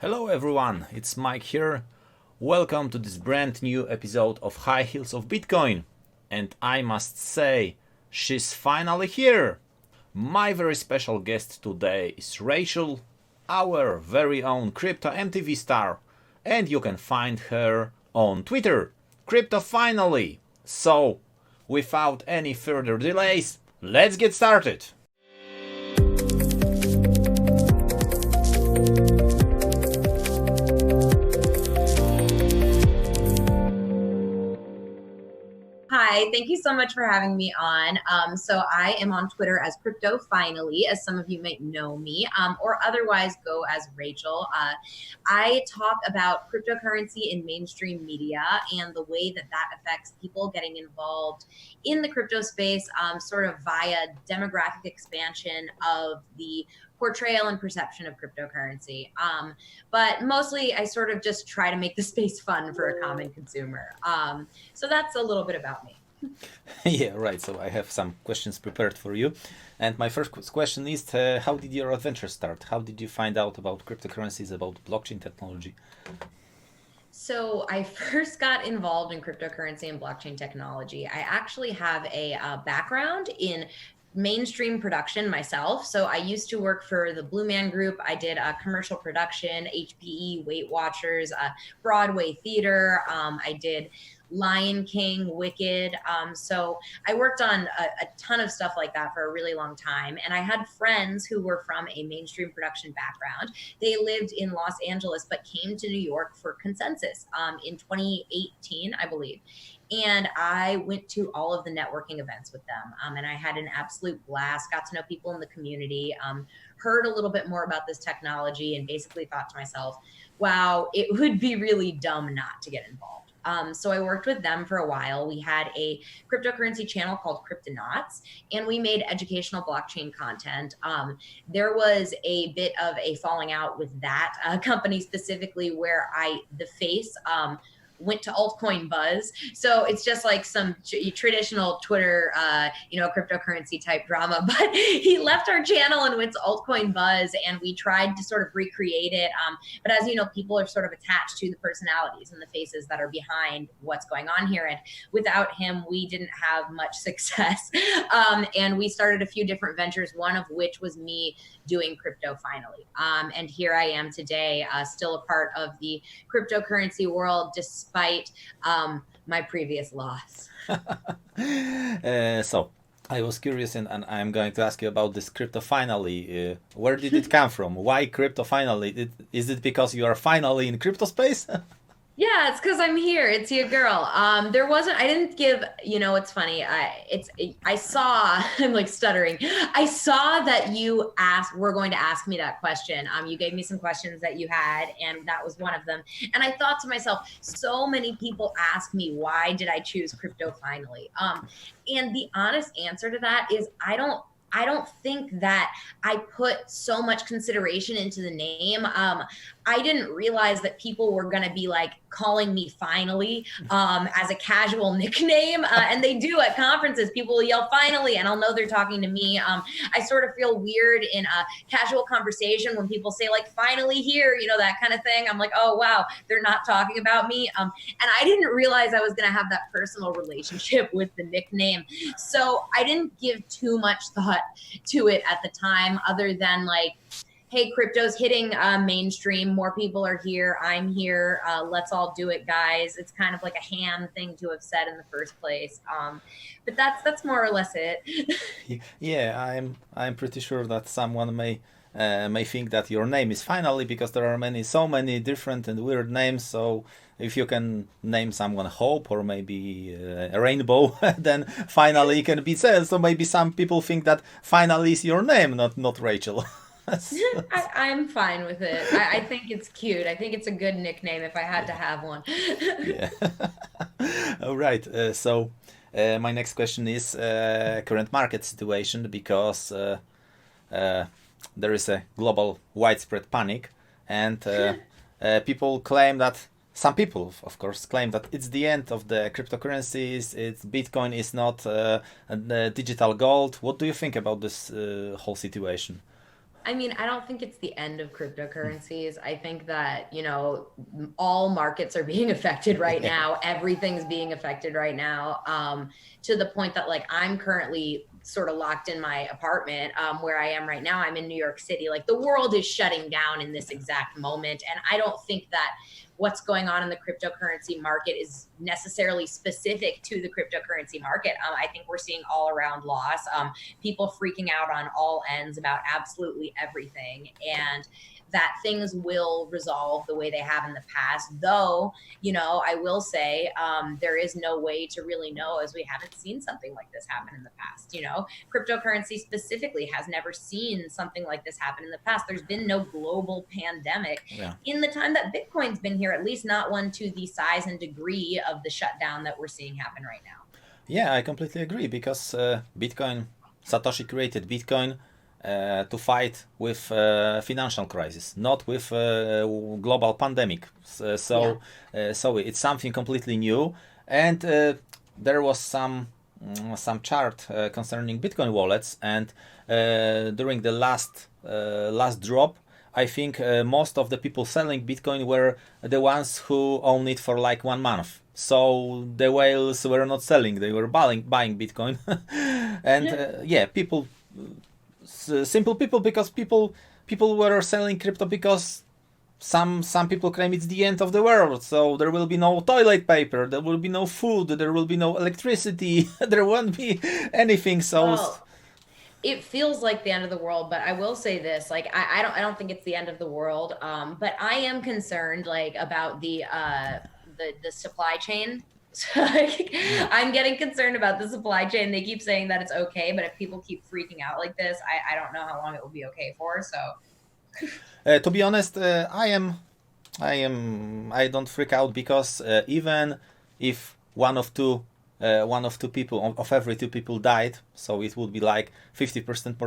Hello everyone, it's Mike here. Welcome to this brand new episode of High Heels of Bitcoin. And I must say, she's finally here. My very special guest today is Rachel, our very own crypto MTV star. And you can find her on Twitter, CryptoFinally. So, without any further delays, let's get started. Hi, thank you so much for having me on. So I am on Twitter as CryptoFinally, as some of you might know me, or otherwise go as Rachel. I talk about cryptocurrency in mainstream media and the way that that affects people getting involved in the crypto space, sort of via demographic expansion of the portrayal and perception of cryptocurrency. But mostly I sort of just try to make the space fun for a common consumer. So that's a little bit about me. Yeah, right. So I have some questions prepared for you. And my first question is, how did your adventure start? How did you find out about cryptocurrencies, about blockchain technology? So I first got involved in cryptocurrency and blockchain technology. I actually have a background in mainstream production myself. So I used to work for the Blue Man Group. I did commercial production, HPE, Weight Watchers, Broadway theater. I did Lion King, Wicked. So I worked on a ton of stuff like that for a really long time. And I had friends who were from a mainstream production background. They lived in Los Angeles, but came to New York for Consensus in 2018, I believe. And I went to all of the networking events with them. And I had an absolute blast, got to know people in the community, heard a little bit more about this technology, and basically thought to myself, wow, it would be really dumb not to get involved. So I worked with them for a while. We had a cryptocurrency channel called Cryptonauts, and we made educational blockchain content. There was a bit of a falling out with that company specifically, where the face went to altcoin buzz. So it's just like some traditional Twitter, cryptocurrency type drama, but he left our channel and went to altcoin buzz, and we tried to sort of recreate it. But as you know, people are sort of attached to the personalities and the faces that are behind what's going on here. And without him, we didn't have much success. And we started a few different ventures, one of which was me doing CryptoFinally. And here I am today, still a part of the cryptocurrency world, despite my previous loss. So I was curious, and I'm going to ask you about this CryptoFinally. Where did it come from? Why CryptoFinally? Is it because you are finally in crypto space? Yeah, it's because I'm here. It's your girl. I didn't give, it's funny. I saw, I'm like stuttering. I saw that were going to ask me that question. You gave me some questions that you had, and that was one of them. And I thought to myself, so many people ask me, why did I choose CryptoFinally? And the honest answer to that is I don't think that I put so much consideration into the name. I didn't realize that people were going to be like calling me finally as a casual nickname. And they do at conferences. People will yell finally, and I'll know they're talking to me. I sort of feel weird in a casual conversation when people say like finally here, that kind of thing. I'm like, oh, wow, they're not talking about me. And I didn't realize I was going to have that personal relationship with the nickname. So I didn't give too much thought to it at the time, other than like, hey, crypto's hitting mainstream. More people are here. I'm here. Let's all do it, guys. It's kind of like a ham thing to have said in the first place. But that's more or less it. Yeah, I'm pretty sure that someone may think that your name is finally, because there are so many different and weird names. So if you can name someone Hope or maybe a Rainbow, then finally can be said. So maybe some people think that finally is your name, not Rachel. I'm fine with it. I think it's cute. I think it's a good nickname if I had to have one. Yeah. All right. So my next question is current market situation, because there is a global widespread panic, and people claim that. Some people, of course, claim that it's the end of the cryptocurrencies. Bitcoin is not digital gold. What do you think about this whole situation? I mean, I don't think it's the end of cryptocurrencies. I think that, all markets are being affected right Yeah. now. Everything's being affected right now. To the point that, like, I'm currently sort of locked in my apartment, where I am right now. I'm in New York City. Like, the world is shutting down in this exact moment. And I don't think that what's going on in the cryptocurrency market is necessarily specific to the cryptocurrency market. I think we're seeing all around loss. People freaking out on all ends about absolutely everything, and that things will resolve the way they have in the past. Though, I will say, there is no way to really know, as we haven't seen something like this happen in the past. Cryptocurrency specifically has never seen something like this happen in the past. There's been no global pandemic Yeah. in the time that Bitcoin's been here, at least not one to the size and degree of the shutdown that we're seeing happen right now. Yeah, I completely agree because Bitcoin, Satoshi created Bitcoin to fight with financial crisis, not with global pandemic. Yeah. So it's something completely new, and there was some chart concerning Bitcoin wallets, and during the last drop, I think most of the people selling Bitcoin were the ones who own it for like 1 month. So the whales were not selling; they were buying Bitcoin, and yeah, people, simple people, because people were selling crypto because some people claim it's the end of the world, so there will be no toilet paper, there will be no food, there will be no electricity, there won't be anything. So Well, it feels like the end of the world, but I will say this, like, I don't think it's the end of the world. But I am concerned, like, about the supply chain. So, like, yeah. I'm getting concerned about the supply chain. They keep saying that it's okay, but if people keep freaking out like this, I don't know how long it will be okay for. So To be honest, I don't freak out because even if one of two people of every two people died, so it would be like 50%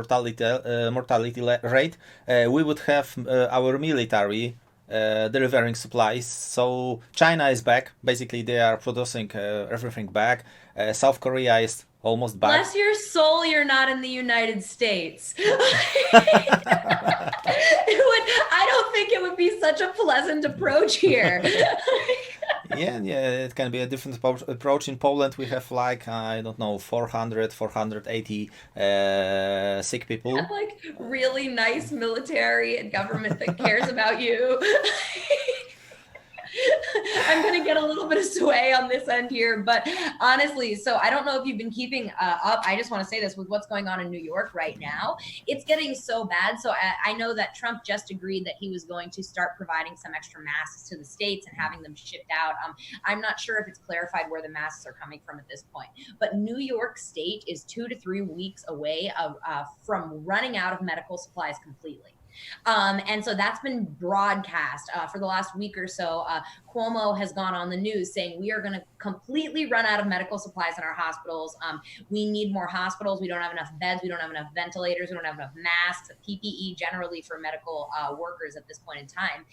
mortality rate. We would have our military delivering supplies. So China is back. Basically, they are producing everything back. South Korea is almost back. bless your soul, you're not in the United States. I don't think it would be such a pleasant approach here. Yeah, it can be a different approach. In Poland, we have like, I don't know, 400, 480 sick people. Have, like, really nice military and government that cares about you. I'm going to get a little bit of sway on this end here, but honestly, so I don't know if you've been keeping up. I just want to say this with what's going on in New York right now. It's getting so bad. So I know that Trump just agreed that he was going to start providing some extra masks to the states and having them shipped out. I'm not sure if it's clarified where the masks are coming from at this point, but New York State is 2 to 3 weeks away from running out of medical supplies completely. And so that's been broadcast for the last week or so. Cuomo has gone on the news saying we are going to completely run out of medical supplies in our hospitals. We need more hospitals. We don't have enough beds. We don't have enough ventilators. We don't have enough masks, PPE generally for medical workers at this point in time.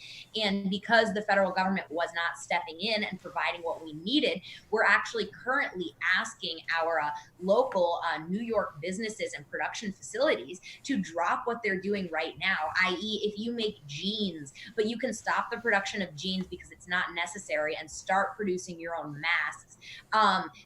And because the federal government was not stepping in and providing what we needed, we're actually currently asking our local New York businesses and production facilities to drop what they're doing right now, i.e., if you make jeans, but you can stop the production of jeans because it's not necessary and start producing your own masks,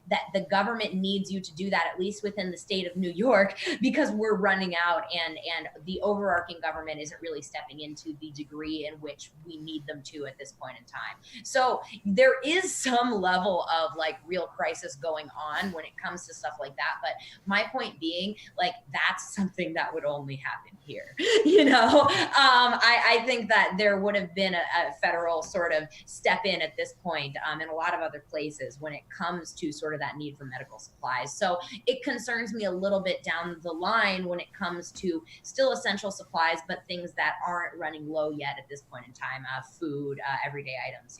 that the government needs you to do that, at least within the state of New York, because we're running out, and the overarching government isn't really stepping into the degree in which we need them to at this point in time. So there is some level of, like, real crisis going on when it comes to stuff like that. But my point being, like, that's something that would only happen here. I think that there would have been a federal sort of step in at this point, in a lot of other places when it comes to sort of that need for medical supplies. So it concerns me a little bit down the line when it comes to still essential supplies, but things that aren't running low yet at this point in time, food, everyday items.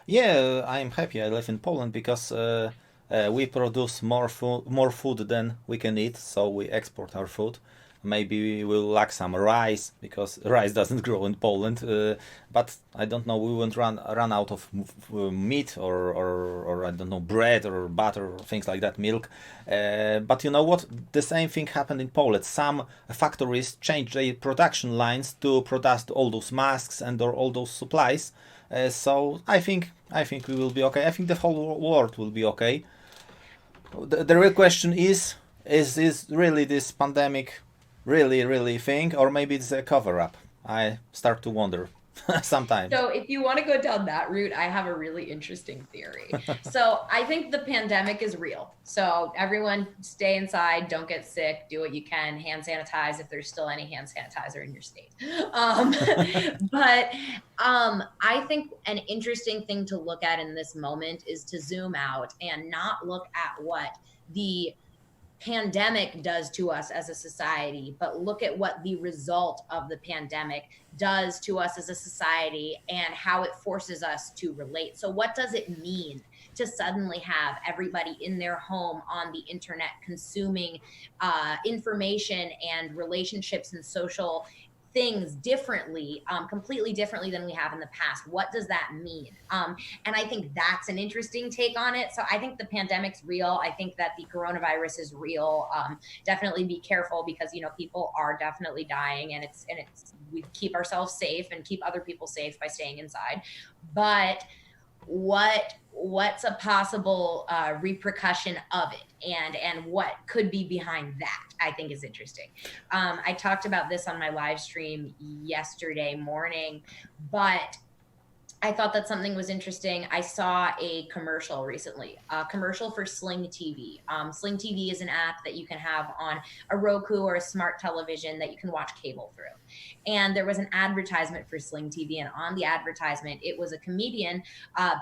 Yeah, I'm happy I live in Poland because we produce more food than we can eat, so we export our food. maybe we'll lack some rice because rice doesn't grow in Poland. But I don't know. We won't run out of meat or I don't know, bread or butter or things like that, milk. But you know what? The same thing happened in Poland. Some factories changed their production lines to produce all those masks and all those supplies. So I think we will be okay. I think the whole world will be okay. The real question is really this pandemic really thing, or maybe it's a cover up? I start to wonder sometimes. So, if you want to go down that route, I have a really interesting theory. So, I think the pandemic is real. So, everyone stay inside, don't get sick, do what you can, hand sanitize if there's still any hand sanitizer in your state. Um, but I think an interesting thing to look at in this moment is to zoom out and not look at what the pandemic does to us as a society, but look at what the result of the pandemic does to us as a society and how it forces us to relate. So, what does it mean to suddenly have everybody in their home on the internet consuming information and relationships and social things differently, completely differently than we have in the past? What does that mean? And I think that's an interesting take on it. So I think the pandemic's real. I think that the coronavirus is real. Definitely be careful because people are definitely dying, and we keep ourselves safe and keep other people safe by staying inside. But what's a possible repercussion of it, and what could be behind that, I think is interesting. I talked about this on my live stream yesterday morning, but I thought that something was interesting. I saw a commercial recently, a commercial for Sling TV. Sling TV is an app that you can have on a Roku or a smart television that you can watch cable through. And there was an advertisement for Sling TV. And on the advertisement, it was a comedian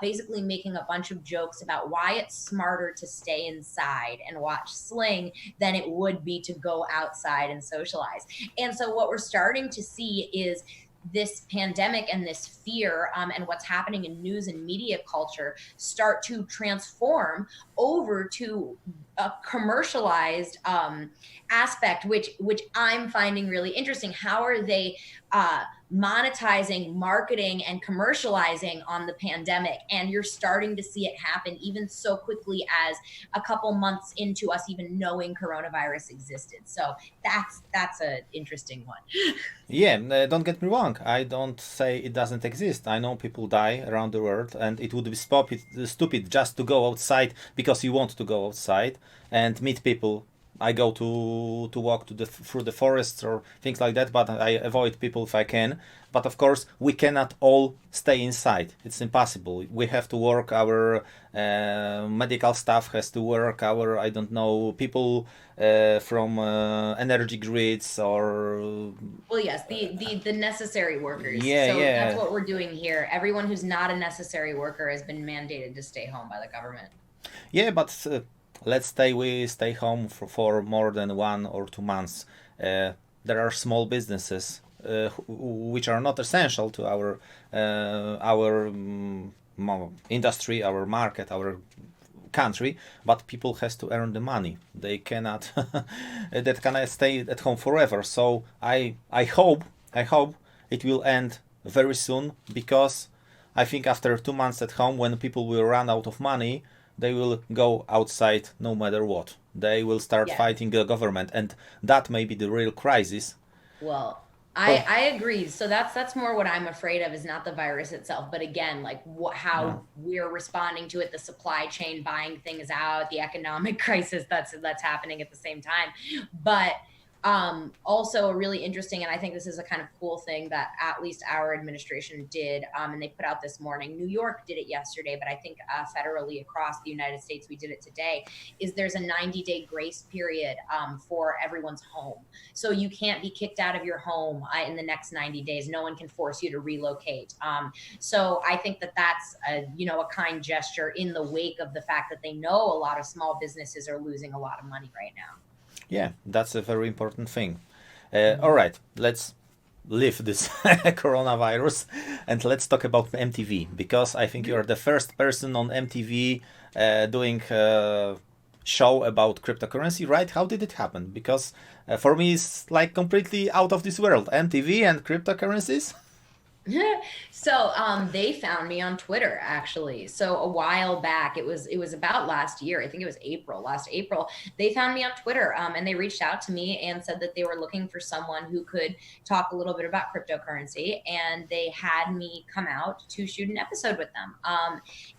basically making a bunch of jokes about why it's smarter to stay inside and watch Sling than it would be to go outside and socialize. And so what we're starting to see is this pandemic and this fear and what's happening in news and media culture start to transform over to a commercialized aspect, which I'm finding really interesting. How are they monetizing, marketing, and commercializing on the pandemic? And you're starting to see it happen even so quickly as a couple months into us even knowing coronavirus existed. So that's an interesting one. Yeah, don't get me wrong. I don't say it doesn't exist. I know people die around the world, and it would be stupid just to go outside because you want to go outside and meet people. I go to walk through the forests or things like that, but I avoid people if I can. But of course, we cannot all stay inside. It's impossible. We have to work. Our medical staff has to work. Our, I don't know, people from energy grids or Well, yes, the necessary workers. yeah, So yeah. that's what we're doing here. Everyone who's not a necessary worker has been mandated to stay home by the government. Yeah, but let's we stay home for more than 1 or 2 months. There are small businesses which are not essential to our industry, our market, our country, but people has to earn the money. They cannot that cannot stay at home forever. So I hope it will end very soon, because I think after 2 months at home, when people will run out of money, they will go outside no matter what. They will start Yeah. fighting the government, and that may be the real crisis. Well, Oh, I agree. So that's more what I'm afraid of, is not the virus itself, but again, like how yeah. we're responding to it, the supply chain buying things out, the economic crisis that's happening at the same time. But also a really interesting, and I think this is a kind of cool thing that at least our administration did, and they put out this morning. New York did it yesterday, but I think federally across the United States, we did it today. Is there's a 90-day grace period for everyone's home, so you can't be kicked out of your home in the next 90 days. No one can force you to relocate. So I think that's a kind gesture in the wake of the fact that they know a lot of small businesses are losing a lot of money right now. Yeah, that's a very important thing. All right, let's leave this coronavirus and let's talk about MTV, because I think you're the first person on MTV doing show about cryptocurrency, right? How did it happen? Because for me, it's like completely out of this world. MTV and cryptocurrencies. So they found me on Twitter actually. So a while back, it was about last year. I think it was last April. They found me on Twitter and they reached out to me and said that they were looking for someone who could talk a little bit about cryptocurrency, and they had me come out to shoot an episode with them.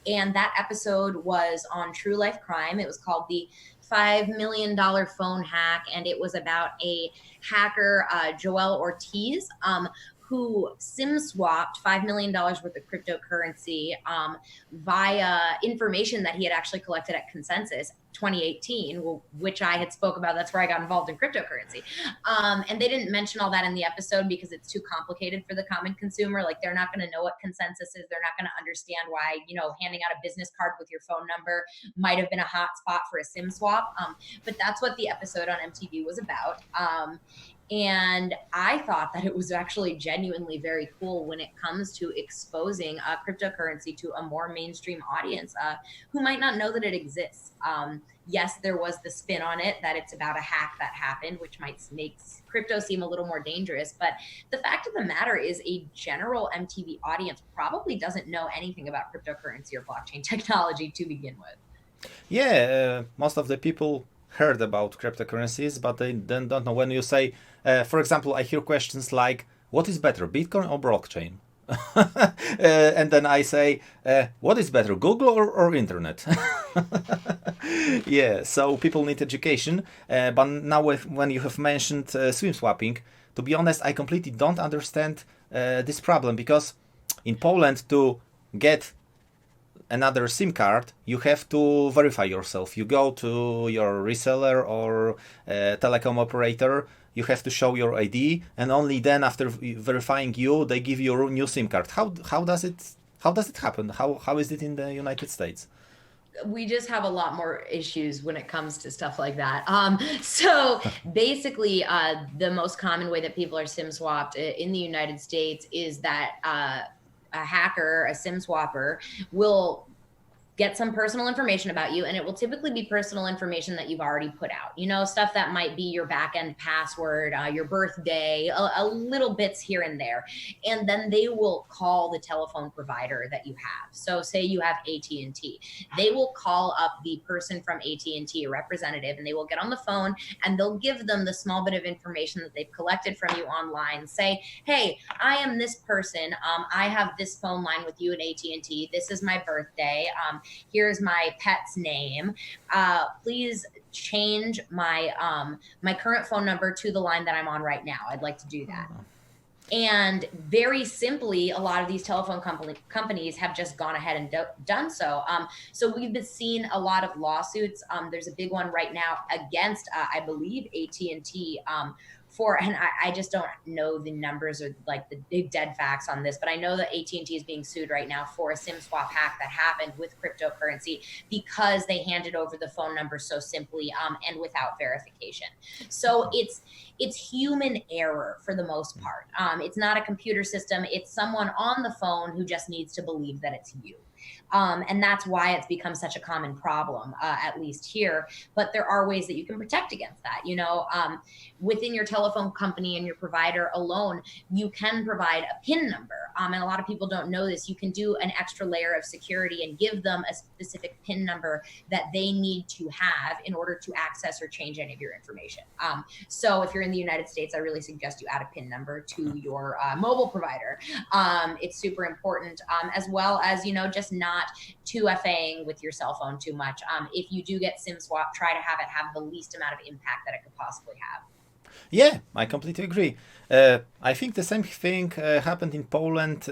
And that episode was on true life crime. It was called the $5 million phone hack, and it was about a hacker, Joel Ortiz, who SIM swapped $5 million worth of cryptocurrency via information that he had actually collected at Consensus 2018, which I had spoke about. That's where I got involved in cryptocurrency. And they didn't mention all that in the episode because it's too complicated for the common consumer. Like, they're not going to know what Consensus is. They're not going to understand why, handing out a business card with your phone number might have been a hot spot for a SIM swap. But that's what the episode on MTV was about. And I thought that it was actually genuinely very cool when it comes to exposing cryptocurrency to a more mainstream audience who might not know that it exists. Yes, there was the spin on it that it's about a hack that happened, which might make crypto seem a little more dangerous. But the fact of the matter is, a general MTV audience probably doesn't know anything about cryptocurrency or blockchain technology to begin with. Yeah, most of the people heard about cryptocurrencies, but they then don't know. When you say, for example, I hear questions like, what is better, Bitcoin or blockchain? And then I say, what is better, Google or internet? Yeah, so people need education. But now when you have mentioned swim swapping, to be honest, I completely don't understand this problem, because in Poland, to get another SIM card, you have to verify yourself. You go to your reseller or telecom operator, you have to show your ID, and only then, after verifying you, they give you a new SIM card. How does it happen? How is it in the United States? We just have a lot more issues when it comes to stuff like that. So basically, the most common way that people are SIM swapped in the United States is that a hacker, a SIM swapper, will get some personal information about you, and it will typically be personal information that you've already put out. Stuff that might be your back-end password, your birthday, a little bits here and there. And then they will call the telephone provider that you have. So say you have AT&T. They will call up the person from AT&T, a representative, and they will get on the phone and they'll give them the small bit of information that they've collected from you online. Say, hey, I am this person. I have this phone line with you at AT&T. This is my birthday. Here's my pet's name. Please change my my current phone number to the line that I'm on right now. I'd like to do that. And very simply, a lot of these telephone companies have just gone ahead and done so. So we've been seeing a lot of lawsuits. There's a big one right now against, I believe, AT&T, and I just don't know the numbers or like the big dead facts on this, but I know that AT&T is being sued right now for a SIM swap hack that happened with cryptocurrency because they handed over the phone number so simply and without verification. So it's human error for the most part. It's not a computer system. It's someone on the phone who just needs to believe that it's you. And that's why it's become such a common problem, at least here. But there are ways that you can protect against that. Within your telephone company and your provider alone, you can provide a PIN number. And a lot of people don't know this. You can do an extra layer of security and give them a specific PIN number that they need to have in order to access or change any of your information. So if you're in the United States, I really suggest you add a PIN number to your mobile provider. It's super important, as well as, just not 2FAing with your cell phone too much. If you do get SIM swap, try to have it have the least amount of impact that it could possibly have. Yeah, I completely agree. I think the same thing happened in Poland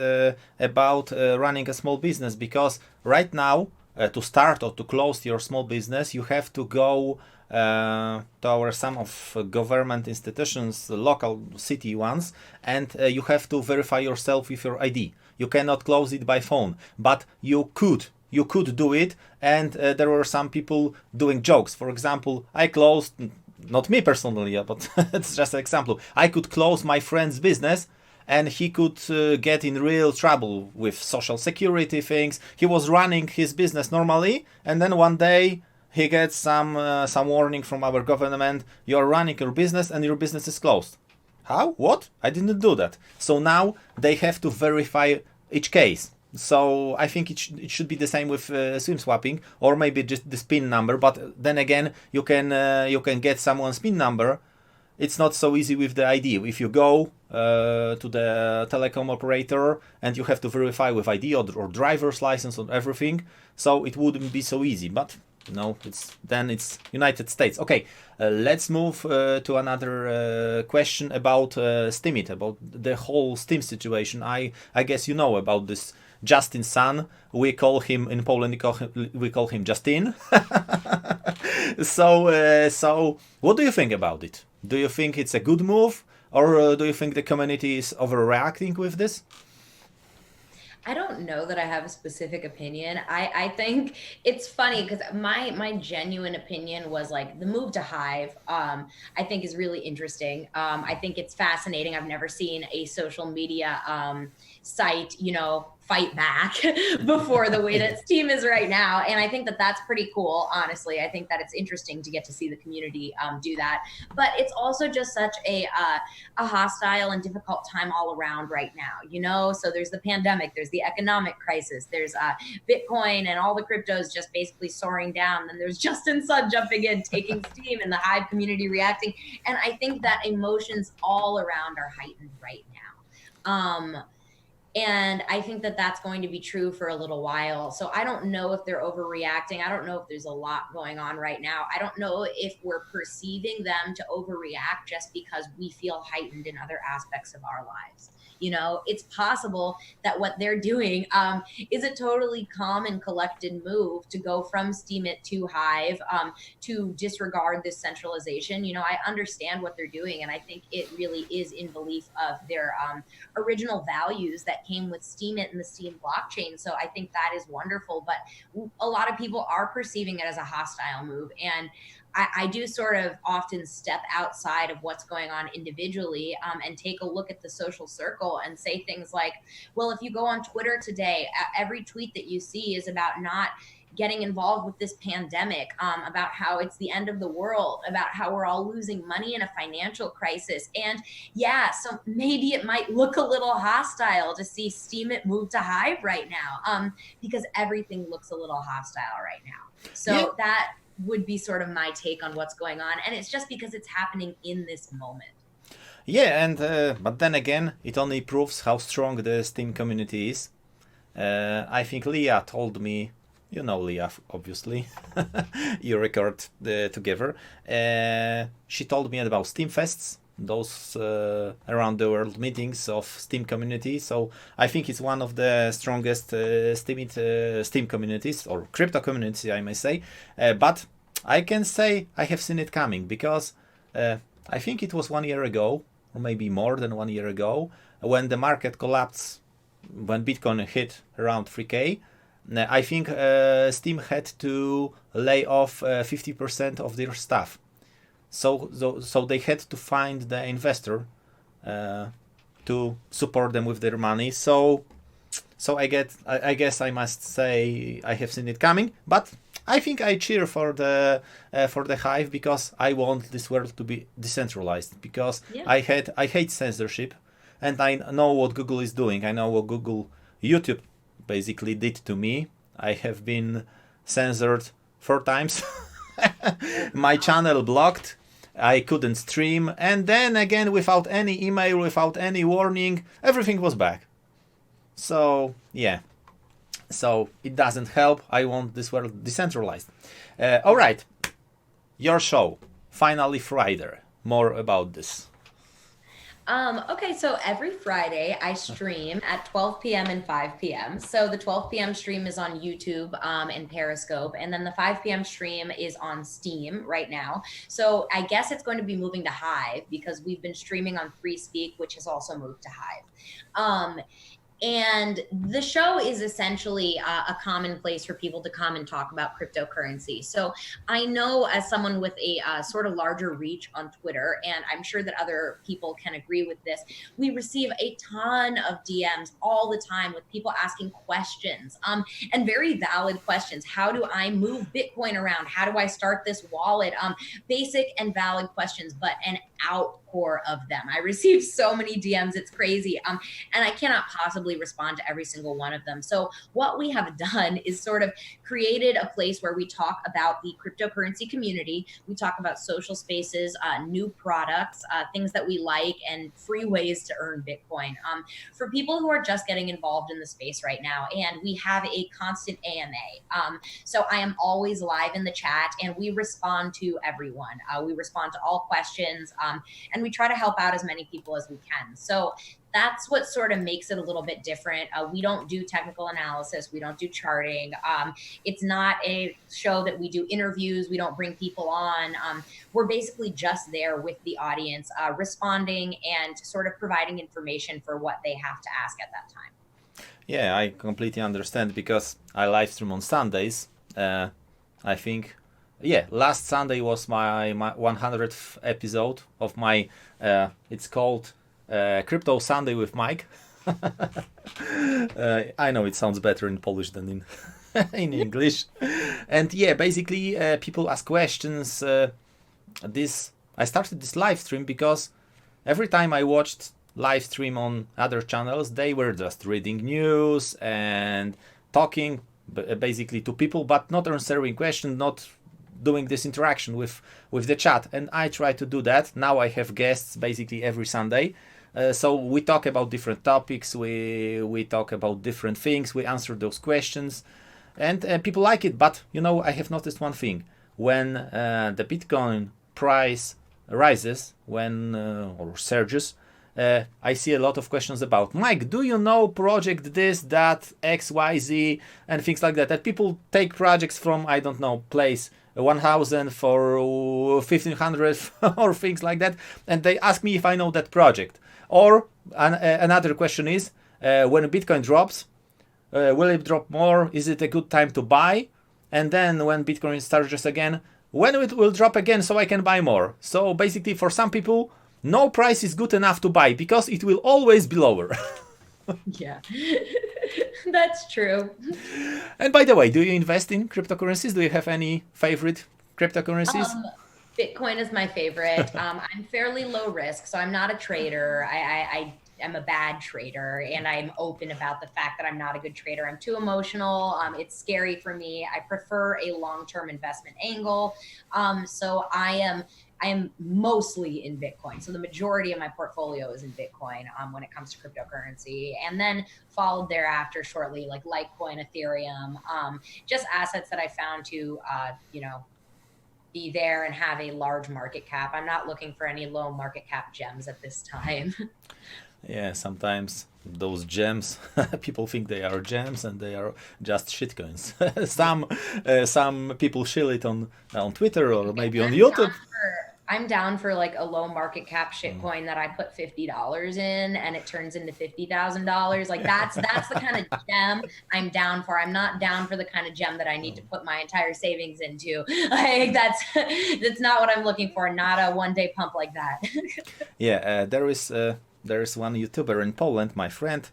about running a small business, because right now, to start or to close your small business, you have to go to some of government institutions, local city ones, and you have to verify yourself with your ID. You cannot close it by phone, but you could do it, and there were some people doing jokes. For example, I closed, not me personally, but it's just an example. I could close my friend's business, and he could get in real trouble with social security things. He was running his business normally, and then one day he gets some warning from our government. You're running your business and your business is closed. How? What? I didn't do that. So now they have to verify each case. So I think it should be the same with Simswapping, or maybe just the PIN number. But then again, you can get someone's PIN number. It's not so easy with the ID. If you go to the telecom operator and you have to verify with ID or driver's license or everything, so it wouldn't be so easy. But no, it's United States. Okay, let's move to another question about Steemit, about the whole Steam situation. I guess you know about this Justin's son. We call him in Poland. We call him Justin. So what do you think about it? Do you think it's a good move, or do you think the community is overreacting with this? I don't know that I have a specific opinion. I think it's funny because my genuine opinion was like the move to Hive. I think is really interesting. I think it's fascinating. I've never seen a social media site, fight back before the way that Steam is right now, and I think that that's pretty cool. Honestly, I think that it's interesting to get to see the community do that. But it's also just such a hostile and difficult time all around right now. So there's the pandemic, there's the economic crisis, there's Bitcoin and all the cryptos just basically soaring down. Then there's Justin Sun jumping in, taking Steam, and the Hive community reacting. And I think that emotions all around are heightened right now. And I think that that's going to be true for a little while. So I don't know if they're overreacting. I don't know if there's a lot going on right now. I don't know if we're perceiving them to overreact just because we feel heightened in other aspects of our lives. It's possible that what they're doing is a totally calm and collected move to go from Steemit to Hive, to disregard this centralization. I understand what they're doing, and I think it really is in belief of their original values that came with Steemit and the Steem blockchain. So I think that is wonderful, but a lot of people are perceiving it as a hostile move. And I do sort of often step outside of what's going on individually, and take a look at the social circle and say things like, well, if you go on Twitter today, every tweet that you see is about not getting involved with this pandemic, about how it's the end of the world, about how we're all losing money in a financial crisis. And yeah, so maybe it might look a little hostile to see Steemit move to Hive right now, because everything looks a little hostile right now. So Yeah. that would be sort of my take on what's going on, and it's just because it's happening in this moment. Yeah, and but then again, it only proves how strong the Steam community is. I think Leah told me, you know Leah, obviously, you record together. She told me about Steam Fests, those around the world meetings of Steam community. So I think it's one of the strongest Steam communities, or crypto community, I may say. But I can say I have seen it coming, because I think it was 1 year ago, or maybe more than 1 year ago, when the market collapsed, when Bitcoin hit around 3K. I think Steam had to lay off 50% of their staff. So they had to find the investor to support them with their money. So I guess I must say I have seen it coming, but I think I cheer for the Hive, because I want this world to be decentralized, because Yeah. I hate censorship, and I know what Google is doing. I know what YouTube basically did to me. I have been censored 4 times. My channel blocked. I couldn't stream, and then again, without any email, without any warning, everything was back. So yeah, so it doesn't help. I want this world decentralized. All right, your show, Finally Friday. More about this. Okay, so every Friday I stream at 12 p.m. and 5 p.m. So the 12 p.m. stream is on YouTube and Periscope, and then the 5 p.m. stream is on Steam right now. So I guess it's going to be moving to Hive, because we've been streaming on Free Speak, which has also moved to Hive. And the show is essentially a common place for people to come and talk about cryptocurrency. So I know, as someone with a sort of larger reach on Twitter, and I'm sure that other people can agree with this, we receive a ton of DMs all the time with people asking questions, and very valid questions. How do I move Bitcoin around? How do I start this wallet? Basic and valid questions, but an outpour of them. I receive so many DMs, it's crazy. And I cannot possibly respond to every single one of them. So what we have done is sort of created a place where we talk about the cryptocurrency community. We talk about social spaces, new products, things that we like, and free ways to earn Bitcoin. For people who are just getting involved in the space right now, and we have a constant AMA. So I am always live in the chat, and we respond to everyone. We respond to all questions, and we try to help out as many people as we can. So that's what sort of makes it a little bit different. We don't do technical analysis. We don't do charting. It's not a show that we do interviews. We don't bring people on. We're basically just there with the audience, responding and sort of providing information for what they have to ask at that time. Yeah, I completely understand, because I live stream on Sundays. I think, yeah, last Sunday was my 100th episode of my, it's called Crypto Sunday with Mike. I know it sounds better in Polish than in in English. And yeah, basically people ask questions. I started this live stream because every time I watched live stream on other channels, they were just reading news and talking basically to people, but not answering questions, not doing this interaction with the chat. And I try to do that. Now I have guests basically every Sunday. So we talk about different topics, we talk about different things, we answer those questions, and people like it. But I have noticed one thing: when the Bitcoin price rises, or surges, I see a lot of questions about, Mike, do you know project this, that, XYZ, and things like that. That people take projects from, I don't know, place 1,000 for 1,500 or things like that, and they ask me if I know that project. Or another question is, when Bitcoin drops, will it drop more? Is it a good time to buy? And then when Bitcoin surges again, when it will drop again so I can buy more? So basically, for some people, no price is good enough to buy because it will always be lower. Yeah, that's true. And by the way, do you invest in cryptocurrencies? Do you have any favorite cryptocurrencies? Bitcoin is my favorite. I'm fairly low risk, so I'm not a trader. I am a bad trader, and I'm open about the fact that I'm not a good trader. I'm too emotional. It's scary for me. I prefer a long-term investment angle. So I am mostly in Bitcoin. So the majority of my portfolio is in Bitcoin when it comes to cryptocurrency, and then followed thereafter shortly like Litecoin, Ethereum, just assets that I found to be there and have a large market cap. I'm not looking for any low market cap gems at this time. Yeah, sometimes those gems, people think they are gems and they are just shitcoins. Some people shill it on Twitter or maybe on YouTube. I'm down for like a low market cap shitcoin that I put $50 in and it turns into $50,000. Like that's the kind of gem I'm down for. I'm not down for the kind of gem that I need to put my entire savings into. Like that's not what I'm looking for. Not a one-day pump like that. Yeah, there is one YouTuber in Poland, my friend,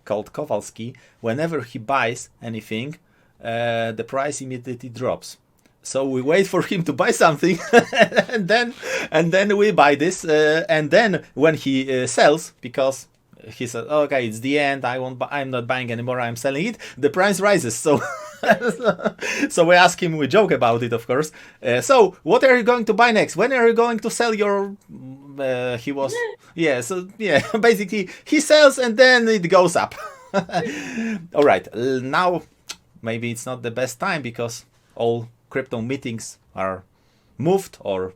called Kowalski. Whenever he buys anything, the price immediately drops. So we wait for him to buy something, and then we buy this, and then when he sells, because he said, "Okay, it's the end. I'm not buying anymore. I'm selling it." The price rises. So, so we ask him. We joke about it, of course. So, what are you going to buy next? When are you going to sell your? He was, yeah. So yeah, basically he sells and then it goes up. All right, now maybe it's not the best time because all crypto meetings are moved or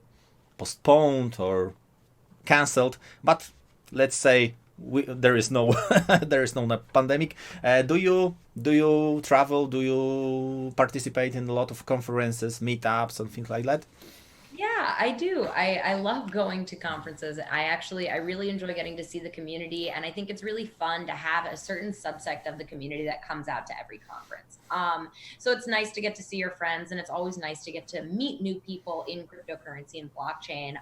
postponed or cancelled, but let's say there is no pandemic. Do you travel? Do you participate in a lot of conferences, meetups, and things like that? Yeah, I do. I love going to conferences. I really enjoy getting to see the community, and I think it's really fun to have a certain subsect of the community that comes out to every conference. So it's nice to get to see your friends, and it's always nice to get to meet new people in cryptocurrency and blockchain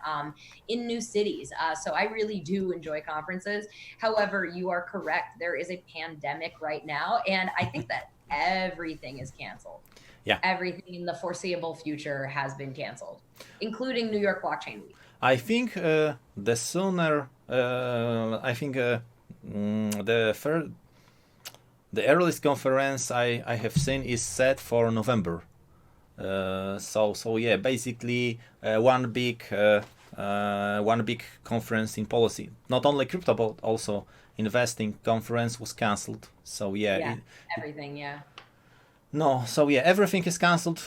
in new cities. So I really do enjoy conferences. However, you are correct. There is a pandemic right now, and I think that everything is canceled. Yeah, Everything in the foreseeable future has been canceled, including New York Blockchain Week. I think the sooner, I think the first, the earliest conference I have seen is set for November. So yeah, basically one big conference in policy, not only crypto but also investing conference was cancelled. So yeah, Yeah, everything. Yeah. no, so yeah, everything is cancelled.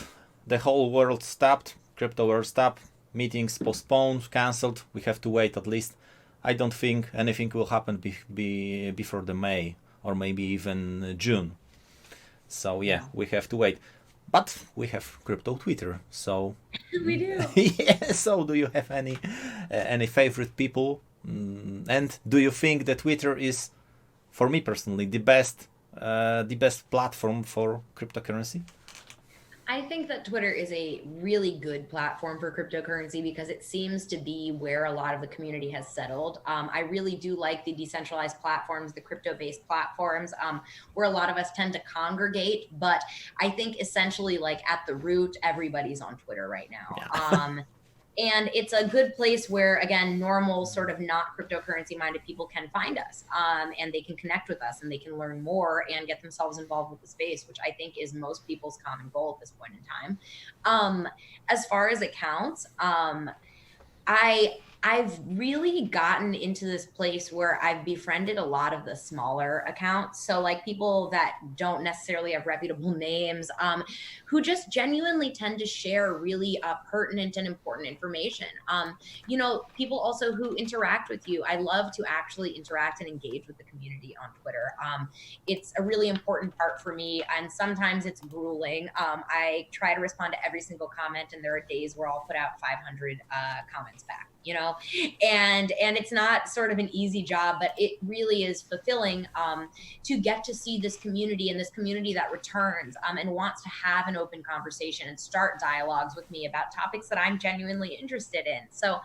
The whole world stopped. Crypto world stopped. Meetings postponed, cancelled. We have to wait at least. I don't think anything will happen before the May or maybe even June. So yeah, No, we have to wait. But we have crypto Twitter. So we do. yeah. So do you have any favorite people? And do you think that Twitter is, for me personally, the best platform for cryptocurrency? I think that Twitter is a really good platform for cryptocurrency because it seems to be where a lot of the community has settled. I really do like the decentralized platforms, the crypto based platforms, where a lot of us tend to congregate. But I think essentially, like at the root, everybody's on Twitter right now. Yeah. And it's a good place where, again, normal sort of not cryptocurrency minded people can find us, and they can connect with us and they can learn more and get themselves involved with the space, which I think is most people's common goal at this point in time. As far as accounts, I've really gotten into this place where I've befriended a lot of the smaller accounts. So like people that don't necessarily have reputable names, who just genuinely tend to share really pertinent and important information. People also who interact with you. I love to actually interact and engage with the community on Twitter. It's a really important part for me, and sometimes it's grueling. I try to respond to every single comment, and there are days where I'll put out 500 comments back. And it's not sort of an easy job, but it really is fulfilling to get to see this community and this community that returns and wants to have an open conversation and start dialogues with me about topics that I'm genuinely interested in. So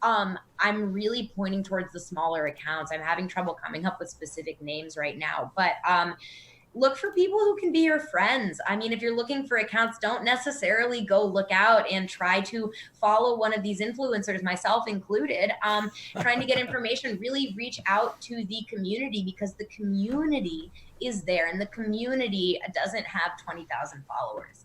I'm really pointing towards the smaller accounts. I'm having trouble coming up with specific names right now, but look for people who can be your friends. I mean, if you're looking for accounts, don't necessarily go look out and try to follow one of these influencers, myself included, trying to get information. Really reach out to the community because the community is there and the community doesn't have 20,000 followers.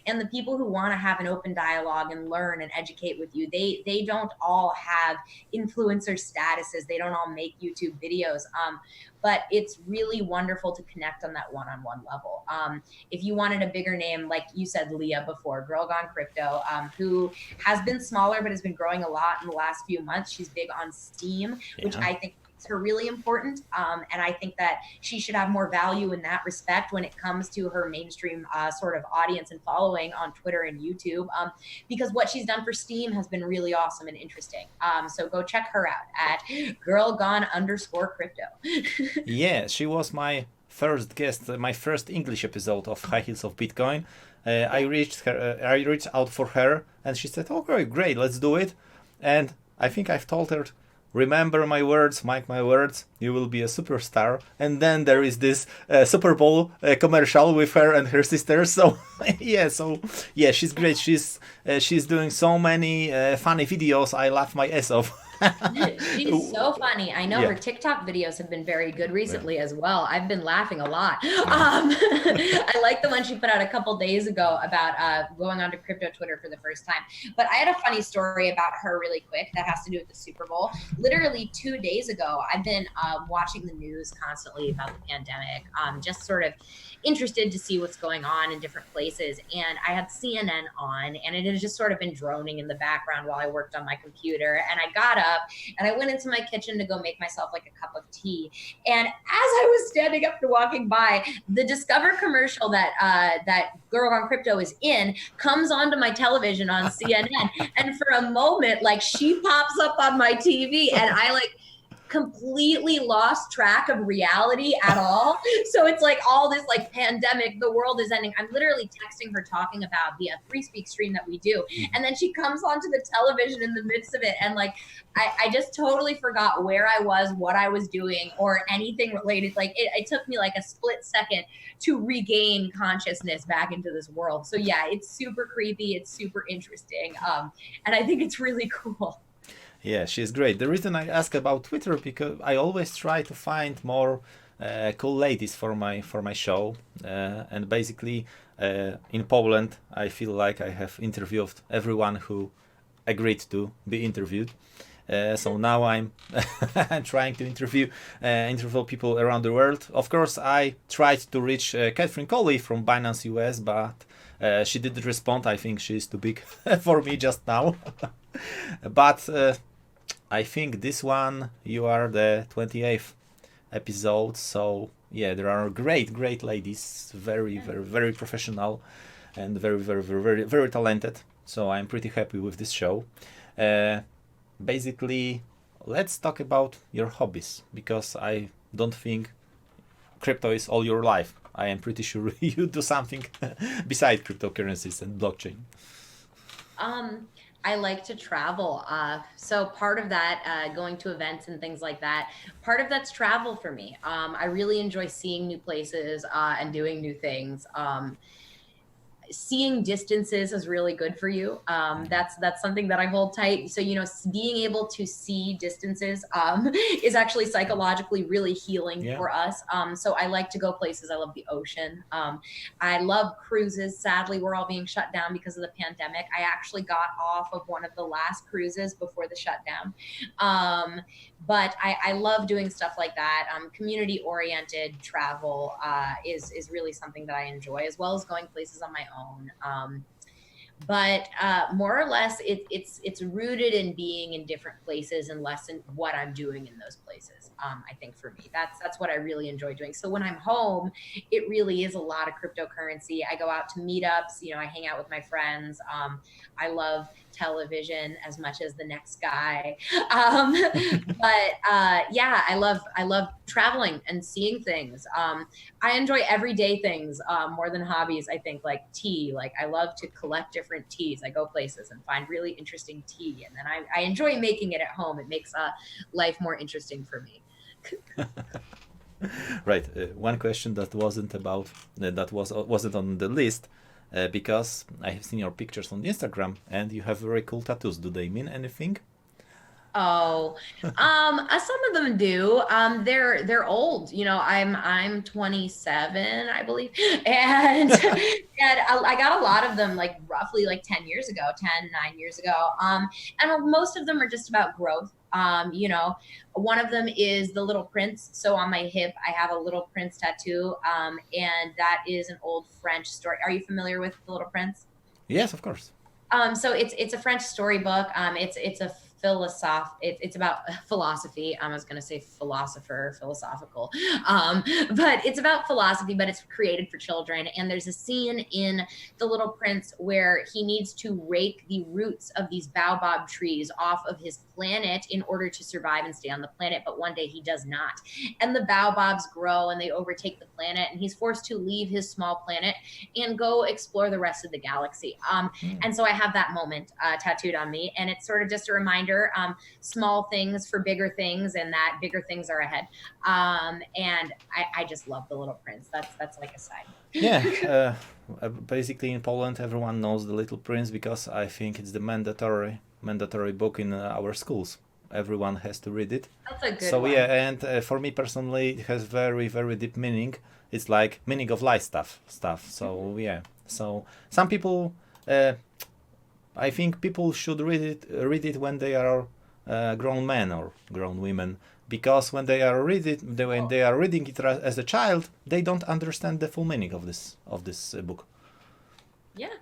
And the people who want to have an open dialogue and learn and educate with you, they don't all have influencer statuses. They don't all make YouTube videos. But it's really wonderful to connect on that one-on-one level. If you wanted a bigger name, like you said, Leah before, Girl Gone Crypto, who has been smaller but has been growing a lot in the last few months. She's big on Steam, which I think makes her really important. And I think that she should have more value in that respect when it comes to her mainstream sort of audience and following on Twitter and YouTube, because what she's done for Steam has been really awesome and interesting. So go check her out at girlgone_crypto. Yeah, she was my first guest, my first English episode of High Heels of Bitcoin. I reached out for her, and she said, "Okay, great, let's do it." And I think I've told her, "Remember my words, mark my words, you will be a superstar." And then there is this Super Bowl commercial with her and her sister. So yeah, she's great. She's doing so many funny videos. I laugh my ass off. She's so funny. I know Yeah. her TikTok videos have been very good recently as well. I've been laughing a lot. I like the one she put out a couple days ago about going onto crypto Twitter for the first time. But I had a funny story about her really quick that has to do with the Super Bowl. Literally 2 days ago, I've been watching the news constantly about the pandemic, just sort of interested to see what's going on in different places. And I had CNN on, and it had just sort of been droning in the background while I worked on my computer. And I got up up. And I went into my kitchen to go make myself like a cup of tea. And as I was standing up and walking by, the Discover commercial that Girl on Crypto is in comes onto my television on CNN. And for a moment, like she pops up on my TV and I like completely lost track of reality at all. So it's like all this like pandemic, the world is ending. I'm literally texting her talking about the free speak stream that we do. And then she comes onto the television in the midst of it. And like, I just totally forgot where I was, what I was doing, or anything related. Like it took me like a split second to regain consciousness back into this world. So yeah, it's super creepy. It's super interesting. And I think it's really cool. Yeah, she's great. The reason I ask about Twitter because I always try to find more cool ladies for my show, and basically in Poland I feel like I have interviewed everyone who agreed to be interviewed. So now I'm trying to interview people around the world. Of course, I tried to reach Catherine Coley from Binance US, but she didn't respond. I think she's too big for me just now. But I think this one, you are the 28th episode. So yeah, there are great ladies, very professional, and very talented. So I'm pretty happy with this show. Basically, let's talk about your hobbies, because I don't think crypto is all your life. I am pretty sure you do something beside cryptocurrencies and blockchain. I like to travel. So part of that, going to events and things like that, part of that's travel for me. I really enjoy seeing new places and doing new things. Seeing distances is really good for you. That's something that I hold tight. So, you know, being able to see distances is actually psychologically really healing for us. So I like to go places. I love the ocean. I love cruises. Sadly, we're all being shut down because of the pandemic. I actually got off of one of the last cruises before the shutdown. But I love doing stuff like that. Community-oriented travel is really something that I enjoy, as well as going places on my own. But more or less, it's rooted in being in different places and less in what I'm doing in those places. I think for me, that's what I really enjoy doing. So when I'm home, it really is a lot of cryptocurrency. I go out to meetups. You know, I hang out with my friends. I love television as much as the next guy. Yeah, I love traveling and seeing things. I enjoy everyday things more than hobbies. I think like tea. Like I love to collect different teas. I go places and find really interesting tea, and then I enjoy making it at home. It makes life more interesting for me. Right. One question that wasn't wasn't on the list, because I have seen your pictures on Instagram and you have very cool tattoos. Do they mean anything? Oh, some of them do. They're old. You know, I'm 27, I believe, and and I got a lot of them like roughly like 10 years ago, 9 years ago. And most of them are just about growth. You know, one of them is the Little Prince. So on my hip, I have a Little Prince tattoo, and that is an old French story. Are you familiar with the Little Prince? Yes, of course. So it's a French storybook. It's a it's about philosophy. I was going to say philosophical. But it's about philosophy, but it's created for children. And there's a scene in The Little Prince where he needs to rake the roots of these baobab trees off of his planet in order to survive and stay on the planet. But one day he does not. And the baobabs grow and they overtake the planet. And he's forced to leave his small planet and go explore the rest of the galaxy. And so I have that moment tattooed on me. And it's sort of just a reminder, small things for bigger things, and that bigger things are ahead. And I just love The Little Prince. That's like a side. Yeah. Basically in Poland, everyone knows The Little Prince because I think it's the mandatory book in our schools. Everyone has to read it. That's a good so one. Yeah, and for me personally, it has very deep meaning. It's like meaning of life stuff. So yeah. So some people, I think people should read it when they are grown men or grown women, because when they are reading it as a child, they don't understand the full meaning of this book. Yeah.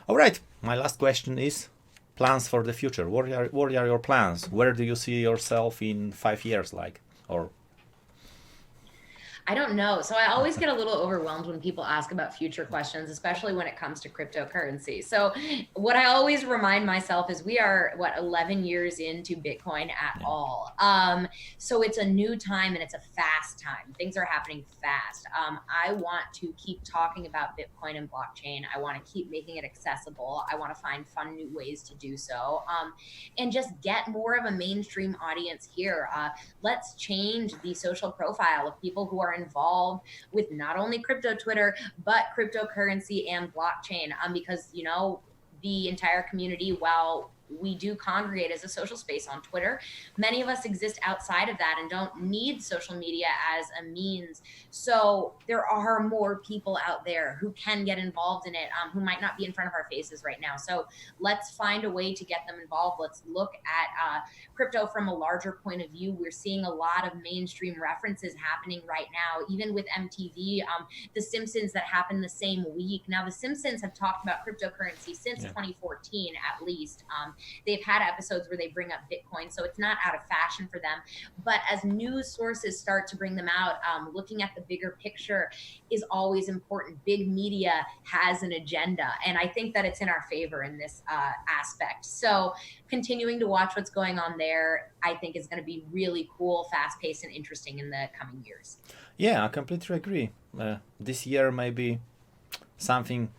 All right. My last question is, plans for the future? What are your plans? Where do you see yourself in 5 years, like, or I don't know. So I always get a little overwhelmed when people ask about future questions, especially when it comes to cryptocurrency. So what I always remind myself is we are 11 years into Bitcoin at all. So it's a new time and it's a fast time. Things are happening fast. I want to keep talking about Bitcoin and blockchain. I want to keep making it accessible. I want to find fun new ways to do so, and just get more of a mainstream audience here. Let's change the social profile of people who are involved with not only crypto Twitter, but cryptocurrency and blockchain, because, the entire community, while we do congregate as a social space on Twitter, many of us exist outside of that and don't need social media as a means. So there are more people out there who can get involved in it, who might not be in front of our faces right now. So let's find a way to get them involved. Let's look at crypto from a larger point of view. We're seeing a lot of mainstream references happening right now, even with MTV, The Simpsons that happened the same week. Now, The Simpsons have talked about cryptocurrency since 2014, at least. They've had episodes where they bring up Bitcoin, so it's not out of fashion for them. But as news sources start to bring them out, looking at the bigger picture is always important. Big media has an agenda, and I think that it's in our favor in this aspect. So continuing to watch what's going on there, I think, is going to be really cool, fast-paced, and interesting in the coming years. Yeah, I completely agree. This year may be something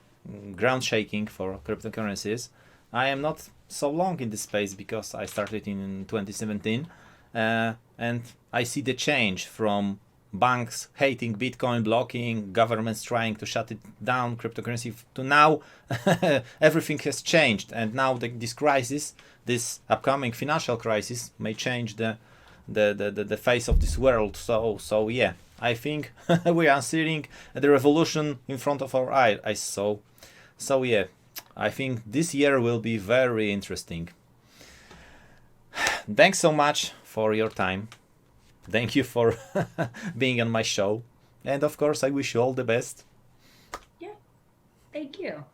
ground-shaking for cryptocurrencies. I am not so long in this space because I started in 2017, and I see the change from banks hating Bitcoin, blocking, governments trying to shut it down, cryptocurrency, to now everything has changed, and now this crisis, this upcoming financial crisis, may change the face of this world. So yeah, I think we are seeing the revolution in front of our eyes. So yeah, I think this year will be very interesting. Thanks so much for your time. Thank you for being on my show. And of course, I wish you all the best. Yeah, thank you.